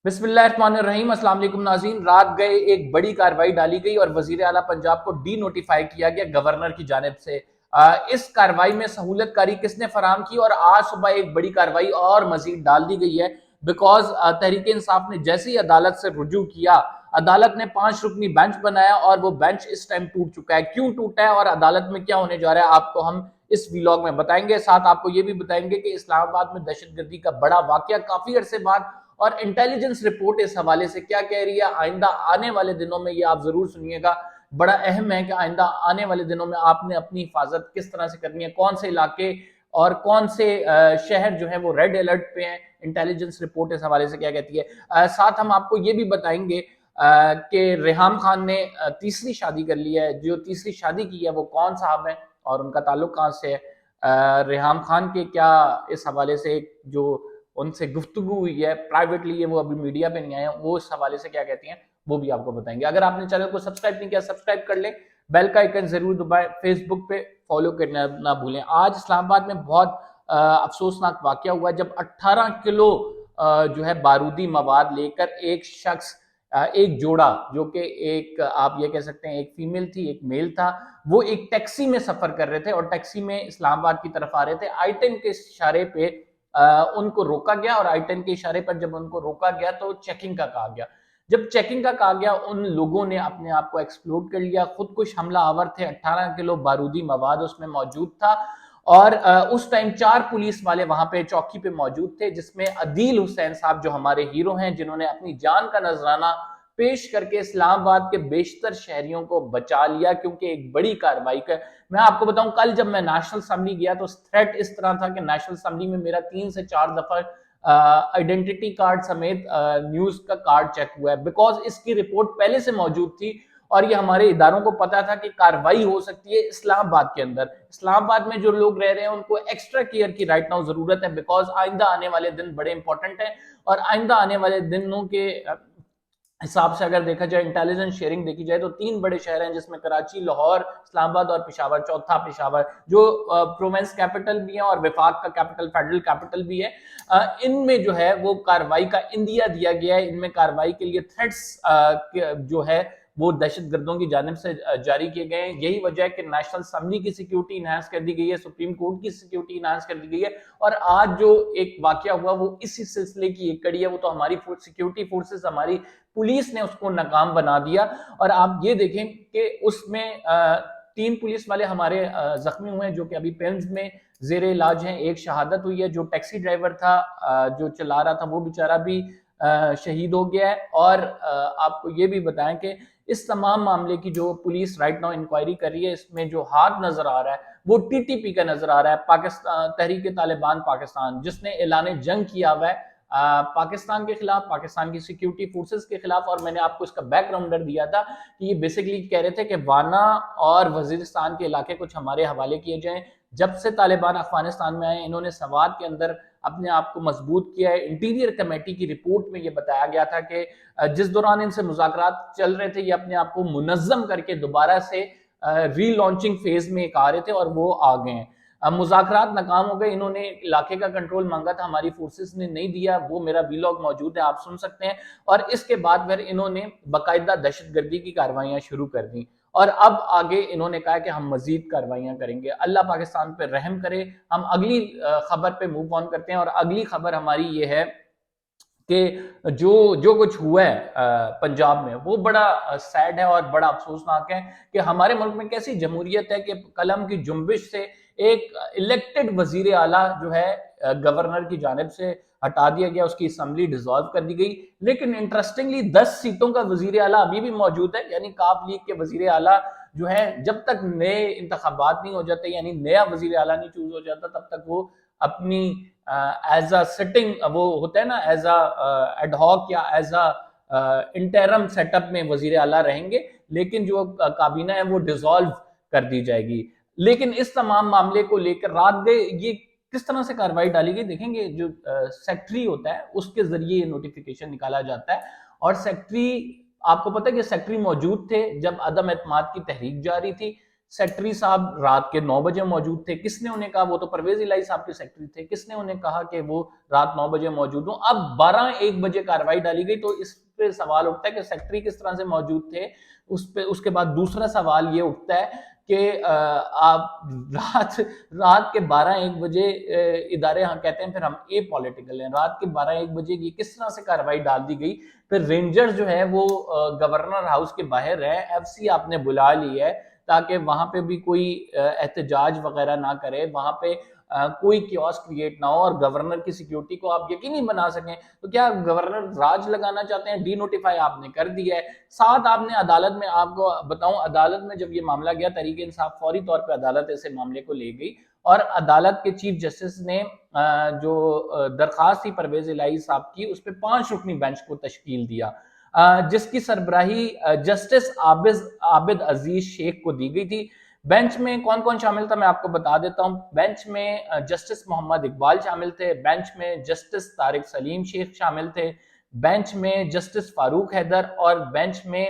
बिस्मिल्लाहिर्रहमानिर्रहीम। अस्सलाम वालेकुम नाज़रीन। रात गए एक बड़ी कार्रवाई डाली गई और वजीर आला पंजाब को डी नोटिफाई किया गया गवर्नर की जानिब से। इस कार्रवाई में सहूलत कारी किसने फराम की और आज सुबह एक बड़ी कार्रवाई और मजीद डाल दी गई है। बिकॉज तहरीक इंसाफ ने जैसे ही अदालत से रुजू किया, अदालत ने 5 रुकनी बेंच बनाया और वो बेंच इस टाइम टूट चुका है। क्यों टूटा है और अदालत में क्या होने जा रहा है, आपको हम इस व्लॉग में बताएंगे। साथ आपको ये भी बताएंगे कि इस्लामाबाद में दहशतगर्दी का बड़ा वाकया काफी अरसे बाद और इंटेलिजेंस रिपोर्ट इस हवाले से क्या कह रही है। आइंदा आने वाले दिनों में ये आप जरूर सुनिएगा, बड़ा अहम है कि आइंदा आने वाले दिनों में आपने अपनी हिफाजत किस तरह से करनी है, कौन से इलाके और कौन से शहर जो है वो रेड अलर्ट पे हैं। इंटेलिजेंस रिपोर्ट इस हवाले से क्या कहती है। साथ हम आपको ये भी बताएंगे कि रेहाम खान ने तीसरी शादी कर ली है। जो तीसरी शादी की है वो कौन साहब है और उनका ताल्लुक कहाँ से है। रेहाम खान के क्या इस हवाले से जो उनसे गुफ्तगू हुई है प्राइवेटली, ये वो अभी मीडिया पे नहीं आए हैं, वो इस हवाले से क्या कहती हैं वो भी आपको बताएंगे। अगर आपने चैनल को सब्सक्राइब नहीं किया सब्सक्राइब कर लें, बेल का आइकन जरूर दबाएं, फेसबुक पे फॉलो करना ना भूलें। आज इस्लामाबाद में बहुत अफसोसनाक वाकया हुआ जब 18 किलो जो है बारूदी मवाद लेकर एक शख्स, एक जोड़ा जो कि एक आप ये कह सकते हैं एक फीमेल थी एक मेल था, वो एक टैक्सी में सफर कर रहे थे और टैक्सी में इस्लामाबाद की तरफ आ रहे थे। I-10 के इशारे पे उनको रोका गया और I-10 के इशारे पर जब उनको रोका गया तो चेकिंग का कहा गया। जब चेकिंग का कहा गया उन लोगों ने अपने आप को एक्सप्लोड कर लिया, खुदकुश हमला आवर थे। 18 किलो बारूदी मवाद उसमें मौजूद था और उस टाइम 4 पुलिस वाले वहां पे चौकी पे मौजूद थे, जिसमें अदील हुसैन साहब जो हमारे हीरो हैं, जिन्होंने अपनी जान का नजराना पेश करके इस्लामाबाद के बेशतर शहरियों को बचा लिया। क्योंकि एक बड़ी कार्रवाई का मैं आपको बताऊं, कल जब मैं नेशनल असेंबली गया तो थ्रेट इस तरह था कि नेशनल असेंबली में मेरा 3 से 4 दफा आइडेंटिटी कार्ड समेत न्यूज का कार्ड चेक हुआ है। बिकॉज इसकी रिपोर्ट पहले से मौजूद थी और ये हमारे इदारों को पता था कि कार्रवाई हो सकती है इस्लामाबाद के अंदर। इस्लामाबाद में जो लोग रह रहे हैं उनको एक्स्ट्रा केयर की राइट नाउ जरूरत है, बिकॉज आइंदा आने वाले दिन बड़े इंपॉर्टेंट हैं। और आइंदा आने वाले दिनों के हिसाब से अगर देखा जाए, इंटेलिजेंस शेयरिंग देखी जाए तो 3 बड़े शहर हैं जिसमें कराची, लाहौर, इस्लामाबाद और पेशावर, चौथा पेशावर जो प्रोविंस कैपिटल भी है और विफाक का कैपिटल, फेडरल कैपिटल भी है। इनमें जो है वो कार्रवाई का इंदिया दिया गया है। इनमें कार्रवाई के लिए थ्रेट्स जो है वो दहशतगर्दों की जानिब से जारी किए गए हैं। यही वजह है कि नेशनल असेंबली की सिक्योरिटी इनहांस कर दी गई है, सुप्रीम कोर्ट की सिक्योरिटी इनहांस कर दी गई है और आज जो एक वाकया हुआ वो इसी सिलसिले की एक कड़ी है। वो तो हमारी सिक्योरिटी फोर्सेस, हमारी पुलिस ने उसको नाकाम बना दिया। और आप ये देखें कि उसमें 3 पुलिस वाले हमारे जख्मी हुए हैं जो कि अभी पेम्स में जेरे इलाज हैं। एक शहादत हुई है, जो टैक्सी ड्राइवर था जो चला रहा था वो बेचारा भी शहीद हो गया है। और आपको ये भी बताएं कि इस तमाम मामले की जो पुलिस राइट नाउ इंक्वायरी कर रही है, इसमें जो हाथ नजर आ रहा है वो टीटीपी का नजर आ रहा है, पाकिस्तान तहरीक तालिबान पाकिस्तान, जिसने ऐलान जंग किया हुआ है पाकिस्तान के खिलाफ, पाकिस्तान की सिक्योरिटी फोर्सेस के खिलाफ। और मैंने आपको इसका बैकग्राउंडर दिया था कि ये बेसिकली कह रहे थे कि वाना और वजीरिस्तान के इलाके कुछ हमारे हवाले किए जाएं। जब से तालिबान अफगानिस्तान में आए इन्होंने सवात के अंदर अपने आप को मजबूत किया है। इंटीरियर कमेटी की रिपोर्ट में ये बताया गया था कि जिस दौरान इनसे मुज़ाकरात चल रहे थे ये अपने आप को मुनज़्ज़म करके दोबारा से रीलॉन्चिंग फेज में एक आ रहे थे और वो आ गए हैं। मुज़ाकरात नाकाम हो गए, इन्होंने इलाके का कंट्रोल मांगा था, हमारी फोर्सेस ने नहीं दिया। वो मेरा वीलॉग मौजूद है, आप सुन सकते हैं। और इसके बाद फिर इन्होंने बाकायदा दहशतगर्दी की कार्रवाइयां शुरू कर दी और अब आगे इन्होंने कहा कि हम मजीद कार्रवाइयां करेंगे। अल्लाह पाकिस्तान पे रहम करे। हम अगली खबर पे मूव ऑन करते हैं और अगली खबर हमारी ये है कि जो जो कुछ हुआ है पंजाब में वो बड़ा सैड है और बड़ा अफसोसनाक है कि हमारे मुल्क में कैसी जमहूरियत है कि कलम की जुम्बिश से एक इलेक्टेड वजीर आला जो है गवर्नर की जानिब से हटा दिया गया, उसकी असम्बली डिसॉल्व कर दी गई। लेकिन इंटरेस्टिंगली 10 सीटों का वजीर आला अभी भी मौजूद है, यानी काफ लीग के वजीर आला जो है जब तक नए इंतखाबात नहीं हो जाते, यानी नया वजीर आला नहीं चूज हो जाता, तब तक वो अपनी एज अ सिटिंग, वो होता है ना एज अ एडहॉक या एज अ इंटरम सेटअप में वजीर आला रहेंगे, लेकिन जो काबीना है वो डिसॉल्व कर दी जाएगी। लेकिन इस तमाम मामले को लेकर रात गए ये किस तरह से कार्रवाई डाली गई देखेंगे। जो सेक्रेटरी होता है उसके जरिए ये नोटिफिकेशन निकाला जाता है और सेक्रेटरी, आपको पता है कि सेक्रेटरी मौजूद थे जब अदम एतमाद की तहरीक जारी थी। سیکٹری صاحب رات کے 9 بجے موجود تھے. کس نے انہیں کہا؟ وہ تو پرویز الہی صاحب کے سیکٹری تھے. کس نے انہیں کہا کہ وہ رات 9 بجے موجود ہوں؟ اب 12-1 بجے کارروائی ڈالی گئی. تو اس پہ سوال اٹھتا ہے کہ سیکٹری کس طرح سے موجود تھے. اس کے بعد دوسرا سوال یہ اٹھتا ہے کہ آپ رات کے 12-1 بجے ادارے ہاں کہتے ہیں پھر ہم اے پولیٹیکل ہیں. رات کے 12-1 بجے یہ کس طرح سے کارروائی ڈال دی گئی؟ پھر رینجر جو ہے وہ گورنر ہاؤس کے باہر ہے, ایف سی آپ نے بلا لی ہے تاکہ وہاں پہ بھی کوئی احتجاج وغیرہ نہ کرے, وہاں پہ کوئی کیوس کریٹ نہ ہو اور گورنر کی سیکیورٹی کو آپ یقینی بنا سکیں. تو کیا گورنر راج لگانا چاہتے ہیں؟ ڈی نوٹیفائی آپ نے کر دیا ہے. ساتھ آپ نے عدالت میں, آپ کو بتاؤں عدالت میں جب یہ معاملہ گیا تحریک انصاف فوری طور پہ عدالت ایسے معاملے کو لے گئی اور عدالت کے چیف جسٹس نے جو درخواست تھی پرویز الہی صاحب کی اس پہ 5 رکنی بینچ کو تشکیل دیا, جس کی سربراہی جسٹس عابد عزیز شیخ کو دی گئی تھی. بینچ میں کون کون شامل تھا میں آپ کو بتا دیتا ہوں. بینچ میں جسٹس محمد اقبال شامل تھے, بینچ میں جسٹس طارق سلیم شیخ شامل تھے, بینچ میں جسٹس فاروق حیدر اور بینچ میں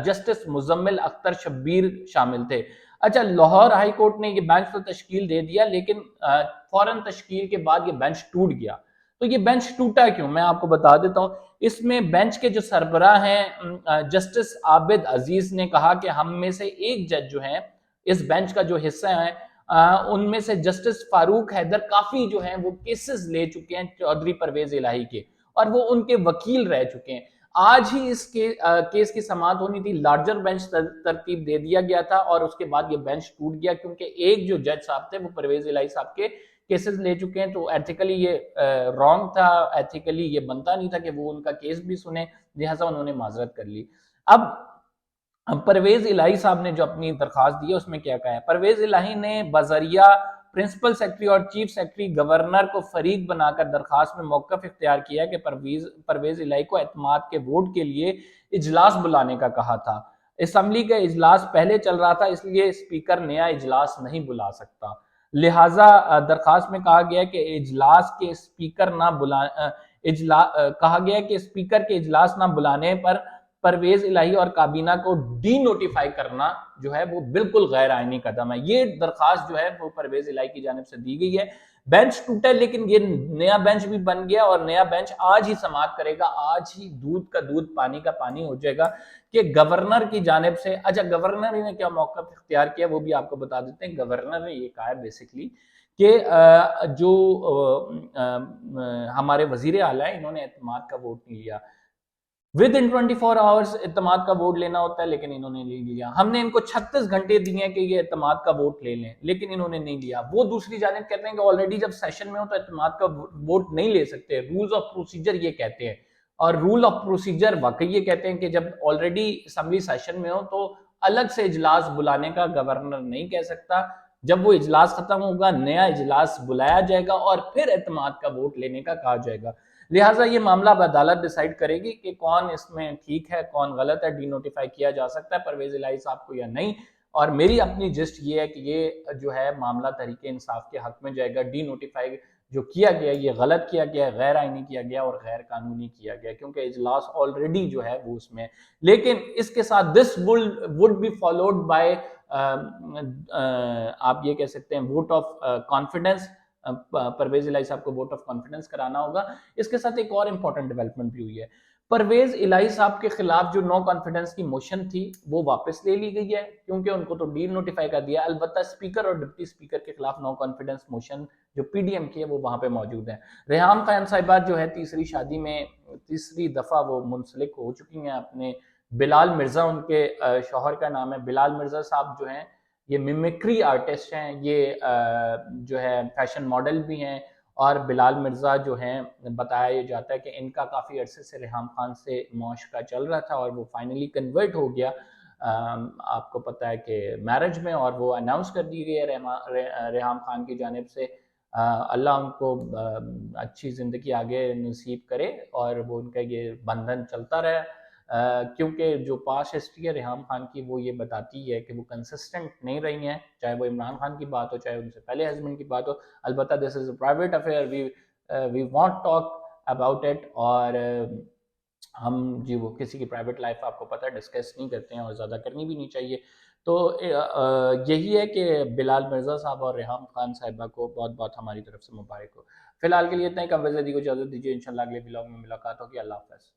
جسٹس مزمل اختر شبیر شامل تھے. اچھا, لاہور ہائی کورٹ نے یہ بینچ تو تشکیل دے دیا لیکن فوراً تشکیل کے بعد یہ بینچ ٹوٹ گیا. تو یہ بینچ ٹوٹا کیوں میں آپ کو بتا دیتا ہوں. اس میں بینچ کے جو سربراہ ہیں جسٹس عابد عزیز نے کہا کہ ہم میں سے ایک جج جو ہیں اس بینچ کا جو حصہ ہیں ان میں سے جسٹس فاروق حیدر کافی جو ہیں وہ کیسز لے چکے ہیں چودھری پرویز الہی کے اور وہ ان کے وکیل رہ چکے ہیں. آج ہی اس کیس کی سماعت ہونی تھی, لارجر بینچ ترتیب دے دیا گیا تھا اور اس کے بعد یہ بینچ ٹوٹ گیا کیونکہ ایک جو جج صاحب تھے وہ پرویز الہی صاحب کے کیسز لے چکے ہیں. تو ایتھیکلی یہ رانگ تھا, ایتھیکلی یہ بنتا نہیں تھا کہ وہ ان کا کیس بھی سنیں, لہٰذا انہوں نے معذرت کر لی. اب پرویز الہی صاحب نے جو اپنی درخواست دی ہے اس میں کیا کہا ہے؟ پرویز الہی نے بذریعہ پرنسپل سیکرٹری اور چیف سیکرٹری گورنر کو فریق بنا کر درخواست میں موقف اختیار کیا کہ پرویز الہی کو اعتماد کے ووٹ کے لیے اجلاس بلانے کا کہا تھا. اسمبلی کا اجلاس پہلے چل رہا تھا, اس لیے اسپیکر نیا اجلاس نہیں بلا سکتا. لہٰذا درخواست میں کہا گیا کہ اجلاس کے اسپیکر نہ کہا گیا کہ اسپیکر کے اجلاس نہ بلانے پر پرویز الہی اور کابینہ کو ڈی نوٹیفائی کرنا جو ہے وہ بالکل غیر آئینی قدم ہے. یہ درخواست جو ہے وہ پرویز الہی کی جانب سے دی گئی ہے. بینچ ٹوٹا لیکن یہ نیا بینچ بھی بن گیا اور نیا بینچ آج ہی سماعت کرے گا. آج ہی دودھ کا دودھ پانی کا پانی ہو جائے گا کہ گورنر کی جانب سے. اچھا, گورنر نے کیا موقف اختیار کیا وہ بھی آپ کو بتا دیتے ہیں. گورنر نے یہ کہا ہے بیسیکلی کہ جو ہمارے وزیر اعلیٰ ہیں انہوں نے اعتماد کا ووٹ نہیں لیا. within 24 hours اعتماد کا ووٹ لینا ہوتا ہے لیکن انہوں نے نہیں لیا. ہم نے ان کو 36 گھنٹے دیے ہیں کہ یہ اعتماد کا ووٹ لے لیں لیکن انہوں نے نہیں لیا. وہ دوسری جانب کہتے ہیں کہ آلریڈی جب سیشن میں ہو تو اعتماد کا ووٹ نہیں لے سکتے. رولز آف پروسیجر یہ کہتے ہیں اور رول آف پروسیجر واقعی یہ کہتے ہیں کہ جب آلریڈی اسمبلی سیشن میں ہو تو الگ سے اجلاس بلانے کا گورنر نہیں کہہ سکتا. جب وہ اجلاس ختم ہوگا نیا اجلاس بلایا جائے گا اور پھر اعتماد کا ووٹ لینے کا کہا جائے گا. لہٰذا یہ معاملہ اب عدالت ڈیسائیڈ کرے گی کہ کون اس میں ٹھیک ہے کون غلط ہے, ڈی نوٹیفائی کیا جا سکتا ہے پرویز الہی صاحب کو یا نہیں. اور میری اپنی جسٹ یہ ہے کہ یہ جو ہے معاملہ تحریک انصاف کے حق میں جائے گا. ڈی نوٹیفائی جو کیا گیا یہ غلط کیا گیا, غیر آئینی کیا گیا اور غیر قانونی کیا گیا کیونکہ اجلاس آلریڈی جو ہے وہ اس میں. لیکن اس کے ساتھ دس would be followed by آپ یہ کہہ سکتے ہیں ووٹ آف کانفیڈنس. پرویز الہی صاحب کو ووٹ آف کانفیڈنس کرانا ہوگا. اس کے ساتھ ایک اور امپورٹنٹ ڈیولپمنٹ بھی ہوئی ہے. پرویز الہی صاحب کے خلاف جو نو کانفیڈنس کی موشن تھی وہ واپس لے لی گئی ہے کیونکہ ان کو تو ڈی نوٹیفائی کر دیا. البتہ اسپیکر اور ڈپٹی اسپیکر کے خلاف نو کانفیڈنس موشن جو پی ڈی ایم کی ہے وہ وہاں پہ موجود ہے. ریحام خان صاحبہ جو ہے تیسری شادی میں تیسری دفعہ وہ منسلک ہو چکی ہیں اپنے. بلال مرزا ان کے شوہر کا نام ہے. بلال مرزا صاحب جو ہیں یہ میمکری آرٹسٹ ہیں, یہ جو ہے فیشن ماڈل بھی ہیں اور بلال مرزا جو ہیں بتایا یہ جاتا ہے کہ ان کا کافی عرصے سے ریحام خان سے معاشقہ چل رہا تھا اور وہ فائنلی کنورٹ ہو گیا آپ کو پتہ ہے کہ میرج میں, اور وہ اناؤنس کر دی گئی ہے ریحام خان کی جانب سے. اللہ ان کو اچھی زندگی آگے نصیب کرے اور وہ ان کا یہ بندھن چلتا رہے کیونکہ جو پاس ہسٹری ہے ریحام خان کی وہ یہ بتاتی ہے کہ وہ کنسسٹنٹ نہیں رہی ہیں, چاہے وہ عمران خان کی بات ہو چاہے ان سے پہلے ہسبینڈ کی بات ہو. البتہ this is a private affair, we want talk about it, اور ہم جی وہ کسی کی پرائیویٹ لائف آپ کو پتہ ہے ڈسکس نہیں کرتے ہیں اور زیادہ کرنی بھی نہیں چاہیے. تو یہی ہے کہ بلال مرزا صاحب اور ریحام خان صاحبہ کو بہت بہت ہماری طرف سے مبارک ہو. فی الحال کے لیے اتنا ہی. کم ویسے دی کو اجازت دیجیے، انشاءاللہ اگلے ولاگ میں ملاقات ہوگی. اللہ حافظ.